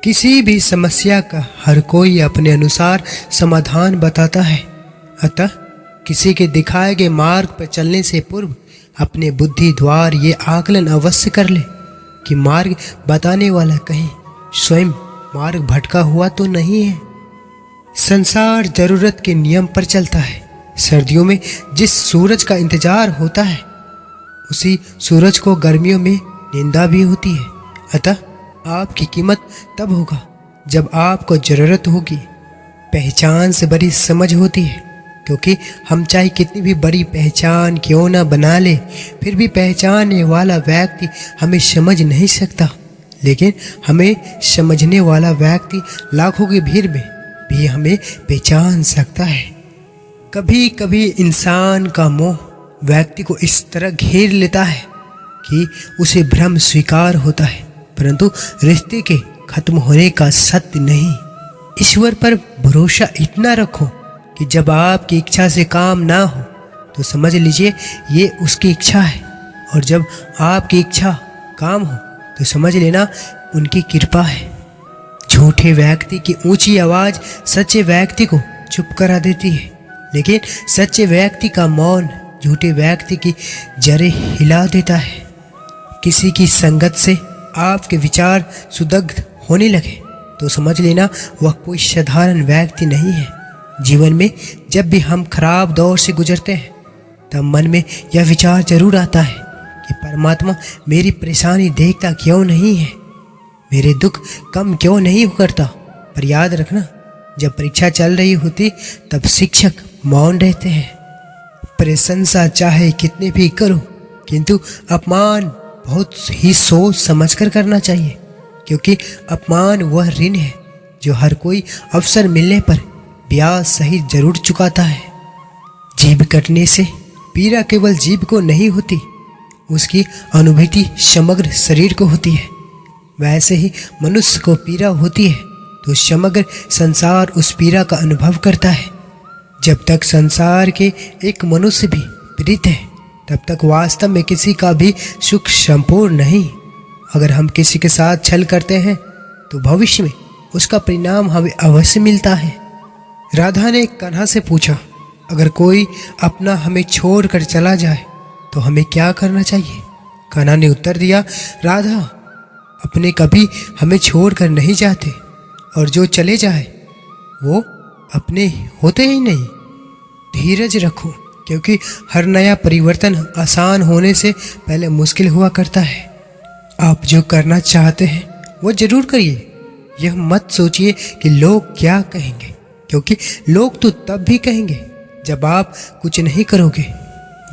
किसी भी समस्या का हर कोई अपने अनुसार समाधान बताता है। अतः किसी के दिखाए गए मार्ग पर चलने से पूर्व अपने बुद्धि द्वार ये आकलन अवश्य कर ले कि मार्ग बताने वाला कहीं स्वयं मार्ग भटका हुआ तो नहीं है। संसार जरूरत के नियम पर चलता है। सर्दियों में जिस सूरज का इंतजार होता है उसी सूरज को गर्मियों में निंदा भी होती है। अतः आपकी कीमत तब होगा जब आपको जरूरत होगी। पहचान से बड़ी समझ होती है, क्योंकि हम चाहे कितनी भी बड़ी पहचान क्यों ना बना ले, फिर भी पहचानने वाला व्यक्ति हमें समझ नहीं सकता। लेकिन हमें समझने वाला व्यक्ति लाखों की भीड़ में भी हमें पहचान सकता है। कभी कभी इंसान का मोह व्यक्ति को इस तरह घेर लेता है कि उसे भ्रम स्वीकार होता है, परंतु रिश्ते के खत्म होने का सत्य नहीं। ईश्वर पर भरोसा इतना रखो कि जब आपकी इच्छा से काम ना हो तो समझ लीजिए ये उसकी इच्छा है, और जब आपकी इच्छा काम हो तो समझ लेना उनकी कृपा है। झूठे व्यक्ति की ऊंची आवाज़ सच्चे व्यक्ति को चुप करा देती है, लेकिन सच्चे व्यक्ति का मौन झूठे व्यक्ति की जड़ें हिला देता है। किसी की संगत से आपके विचार सुदग्ध होने लगे तो समझ लेना वह कोई साधारण व्यक्ति नहीं है। जीवन में जब भी हम खराब दौर से गुजरते हैं तब मन में यह विचार जरूर आता है कि परमात्मा मेरी परेशानी देखता क्यों नहीं है, मेरे दुख कम क्यों नहीं करता। पर याद रखना, जब परीक्षा चल रही होती तब शिक्षक मौन रहते हैं। प्रशंसा चाहे कितने भी करो, किंतु अपमान बहुत ही सोच समझकर करना चाहिए, क्योंकि अपमान वह ऋण है जो हर कोई अवसर मिलने पर ब्याज सहित जरूर चुकाता है। जीभ कटने से पीड़ा केवल जीभ को नहीं होती, उसकी अनुभूति समग्र शरीर को होती है। वैसे ही मनुष्य को पीड़ा होती है तो समग्र संसार उस पीड़ा का अनुभव करता है। जब तक संसार के एक मनुष्य भी पीड़ित है तब तक वास्तव में किसी का भी सुख संपूर्ण नहीं। अगर हम किसी के साथ छल करते हैं तो भविष्य में उसका परिणाम हमें अवश्य मिलता है। राधा ने कान्हा से पूछा, अगर कोई अपना हमें छोड़कर चला जाए तो हमें क्या करना चाहिए? कान्हा ने उत्तर दिया, राधा अपने कभी हमें छोड़कर नहीं जाते, और जो चले जाए वो अपने होते ही नहीं। धीरज रखो, क्योंकि हर नया परिवर्तन आसान होने से पहले मुश्किल हुआ करता है। आप जो करना चाहते हैं वो जरूर करिए। यह मत सोचिए कि लोग क्या कहेंगे, क्योंकि लोग तो तब भी कहेंगे जब आप कुछ नहीं करोगे।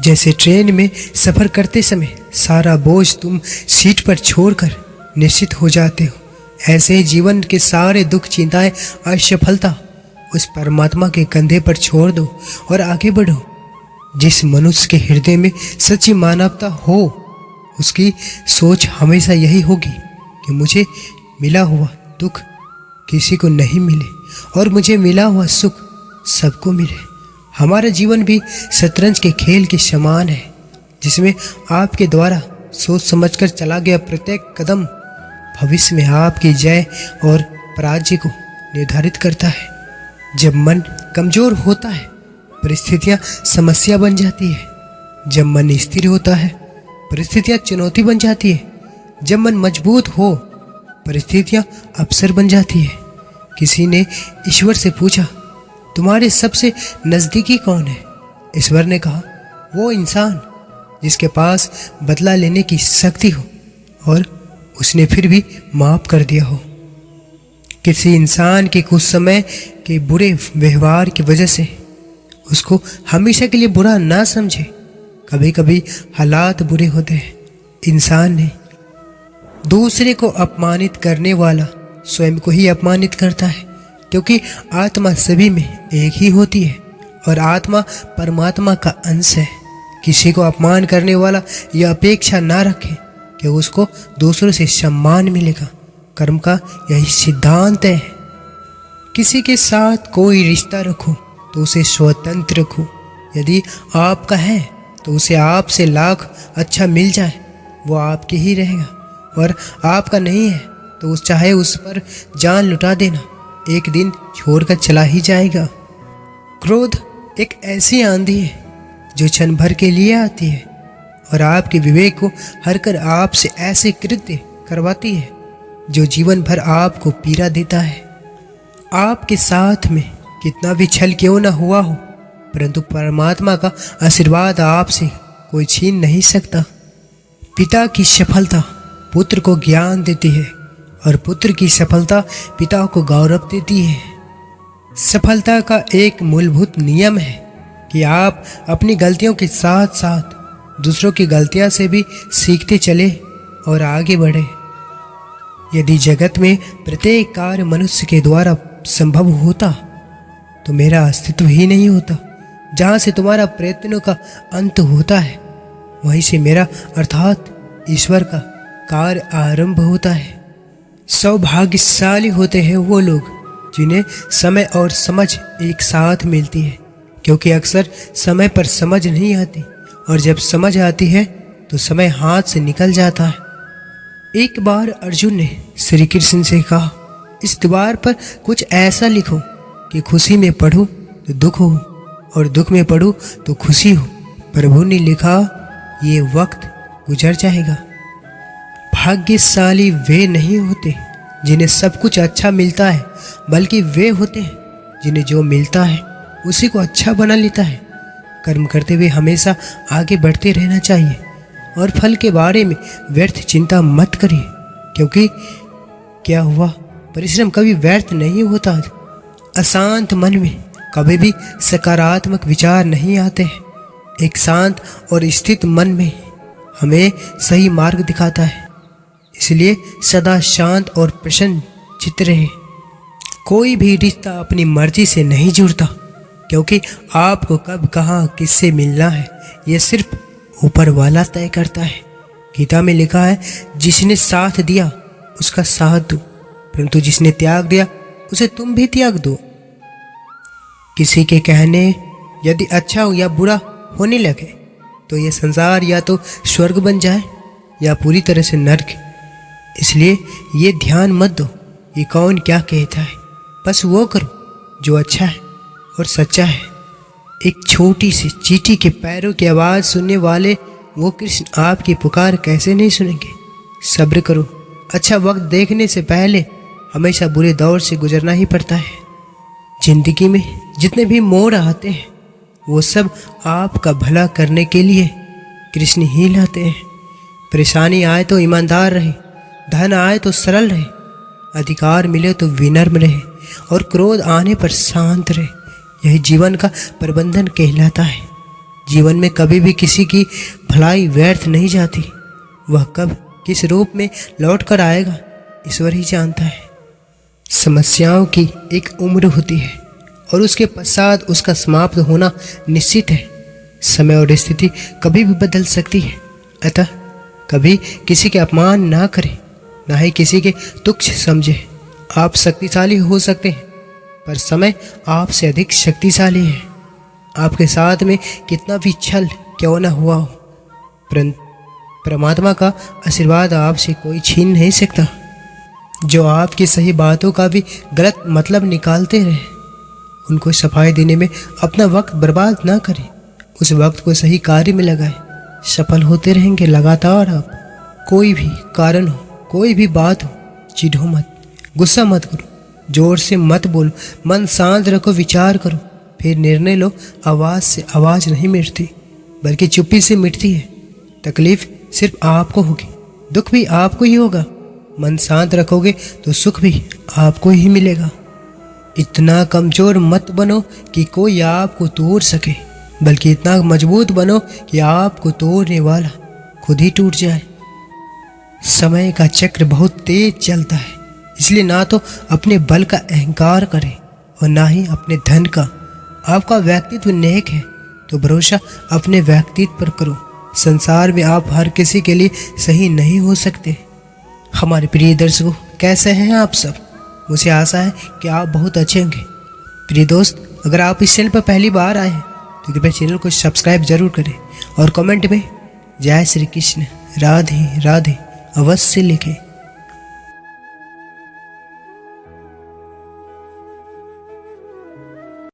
जैसे ट्रेन में सफ़र करते समय सारा बोझ तुम सीट पर छोड़कर निश्चित हो जाते हो, ऐसे ही जीवन के सारे दुख, चिंताएं, असफलता उस परमात्मा के कंधे पर छोड़ दो और आगे बढ़ो। जिस मनुष्य के हृदय में सच्ची मानवता हो उसकी सोच हमेशा यही होगी कि मुझे मिला हुआ दुख किसी को नहीं मिले और मुझे मिला हुआ सुख सबको मिले। हमारा जीवन भी शतरंज के खेल के समान है, जिसमें आपके द्वारा सोच समझकर चला गया प्रत्येक कदम भविष्य में आपकी जय और पराजय को निर्धारित करता है। जब मन कमजोर होता है परिस्थितियां समस्या बन जाती है। जब मन स्थिर होता है परिस्थितियां चुनौती बन जाती है। जब मन मजबूत हो परिस्थितियां अवसर बन जाती है। किसी ने ईश्वर से पूछा, तुम्हारे सबसे नज़दीकी कौन है? ईश्वर ने कहा, वो इंसान जिसके पास बदला लेने की शक्ति हो और उसने फिर भी माफ़ कर दिया हो। किसी इंसान के कुछ समय के बुरे व्यवहार की वजह से उसको हमेशा के लिए बुरा ना समझे। कभी कभी हालात बुरे होते हैं। इंसान ने दूसरे को अपमानित करने वाला स्वयं को ही अपमानित करता है, क्योंकि आत्मा सभी में एक ही होती है और आत्मा परमात्मा का अंश है। किसी को अपमान करने वाला यह अपेक्षा ना रखे कि उसको दूसरों से सम्मान मिलेगा। कर्म का यही सिद्धांत है। किसी के साथ कोई रिश्ता रखो तो उसे स्वतंत्र रखो। यदि आपका है तो उसे आपसे लाख अच्छा मिल जाए वो आपके ही रहेगा, और आपका नहीं है तो चाहे उस पर जान लुटा देना, एक दिन छोड़कर चला ही जाएगा। क्रोध एक ऐसी आंधी है जो क्षण भर के लिए आती है और आपके विवेक को हर कर आपसे ऐसे कृत्य करवाती है जो जीवन भर आपको पीड़ा देता है। आपके साथ में कितना भी छल क्यों न हुआ हो, परंतु परमात्मा का आशीर्वाद आपसे कोई छीन नहीं सकता। पिता की सफलता पुत्र को ज्ञान देती है और पुत्र की सफलता पिता को गौरव देती है। सफलता का एक मूलभूत नियम है कि आप अपनी गलतियों के साथ साथ दूसरों की गलतियां से भी सीखते चले और आगे बढ़े। यदि जगत में प्रत्येक कार्य मनुष्य के द्वारा संभव होता तो मेरा अस्तित्व ही नहीं होता। जहाँ से तुम्हारा प्रयत्नों का अंत होता है वहीं से मेरा अर्थात ईश्वर का कार्य आरंभ होता है। सौभाग्यशाली होते हैं वो लोग जिन्हें समय और समझ एक साथ मिलती है, क्योंकि अक्सर समय पर समझ नहीं आती और जब समझ आती है तो समय हाथ से निकल जाता है। एक बार अर्जुन ने श्री कृष्ण से कहा, इस दीवार पर कुछ ऐसा लिखो कि खुशी में पढ़ूं तो दुख हो और दुख में पढ़ूं तो खुशी हो। प्रभु ने लिखा, ये वक्त गुजर जाएगा। भाग्यशाली वे नहीं होते जिन्हें सब कुछ अच्छा मिलता है, बल्कि वे होते हैं जिन्हें जो मिलता है उसी को अच्छा बना लेता है। कर्म करते हुए हमेशा आगे बढ़ते रहना चाहिए और फल के बारे में व्यर्थ चिंता मत करिए, क्योंकि क्या हुआ, परिश्रम कभी व्यर्थ नहीं होता। अशांत मन में कभी भी सकारात्मक विचार नहीं आते हैं। एक शांत और स्थित मन में हमें सही मार्ग दिखाता है, इसलिए सदा शांत और प्रसन्न चित्त रहे। कोई भी रिश्ता अपनी मर्जी से नहीं जुड़ता, क्योंकि आपको कब कहाँ किससे मिलना है यह सिर्फ ऊपर वाला तय करता है। गीता में लिखा है, जिसने साथ दिया उसका साथ दो, परंतु जिसने त्याग दिया उसे तुम भी त्याग दो। किसी के कहने यदि अच्छा हो या बुरा होने लगे तो यह संसार या तो स्वर्ग बन जाए या पूरी तरह से नर्क। इसलिए ये ध्यान मत दो कि कौन क्या कहता है, बस वो करो जो अच्छा है और सच्चा है। एक छोटी सी चींटी के पैरों की आवाज़ सुनने वाले वो कृष्ण आपकी पुकार कैसे नहीं सुनेंगे। सब्र करो, अच्छा वक्त देखने से पहले हमेशा बुरे दौर से गुजरना ही पड़ता है। जिंदगी में जितने भी मोड़ आते हैं वो सब आपका भला करने के लिए कृष्ण ही लाते हैं। परेशानी आए तो ईमानदार रहे, धन आए तो सरल रहे, अधिकार मिले तो विनम्र रहे और क्रोध आने पर शांत रहे। यही जीवन का प्रबंधन कहलाता है। जीवन में कभी भी किसी की भलाई व्यर्थ नहीं जाती। वह कब किस रूप में लौट कर आएगा ईश्वर ही जानता है। समस्याओं की एक उम्र होती है और उसके पश्चात उसका समाप्त होना निश्चित है। समय और स्थिति कभी भी बदल सकती है, अतः कभी किसी के अपमान ना करें, ना ही किसी के तुच्छ समझे। आप शक्तिशाली हो सकते हैं पर समय आपसे अधिक शक्तिशाली है। आपके साथ में कितना भी छल क्यों ना हुआ हो, परमात्मा का आशीर्वाद आपसे कोई छीन नहीं सकता। जो आपकी सही बातों का भी गलत मतलब निकालते रहे, उनको सफाई देने में अपना वक्त बर्बाद ना करें। उस वक्त को सही कार्य में लगाएं। सफल होते रहेंगे लगातार आप। कोई भी कारण हो, कोई भी बात हो, चिढ़ो मत, गुस्सा मत करो, जोर से मत बोलो, मन शांत रखो, विचार करो, फिर निर्णय लो। आवाज़ से आवाज़ नहीं मिटती बल्कि चुप्पी से मिटती है। तकलीफ सिर्फ आपको होगी, दुख भी आपको ही होगा। मन शांत रखोगे तो सुख भी आपको ही मिलेगा। इतना कमज़ोर मत बनो कि कोई आपको तोड़ सके, बल्कि इतना मजबूत बनो कि आपको तोड़ने वाला खुद ही टूट जाए। समय का चक्र बहुत तेज चलता है, इसलिए ना तो अपने बल का अहंकार करें और ना ही अपने धन का। आपका व्यक्तित्व नेक है तो भरोसा अपने व्यक्तित्व पर करो। संसार में आप हर किसी के लिए सही नहीं हो सकते। हमारे प्रिय दर्शकों, कैसे हैं आप सब? मुझे आशा है कि आप बहुत अच्छे होंगे। प्रिय दोस्त, अगर आप इस चैनल पर पहली बार आए हैं तो कृपया चैनल को सब्सक्राइब जरूर करें और कमेंट में जय श्री कृष्ण, राधे राधे अवश्य लिखें।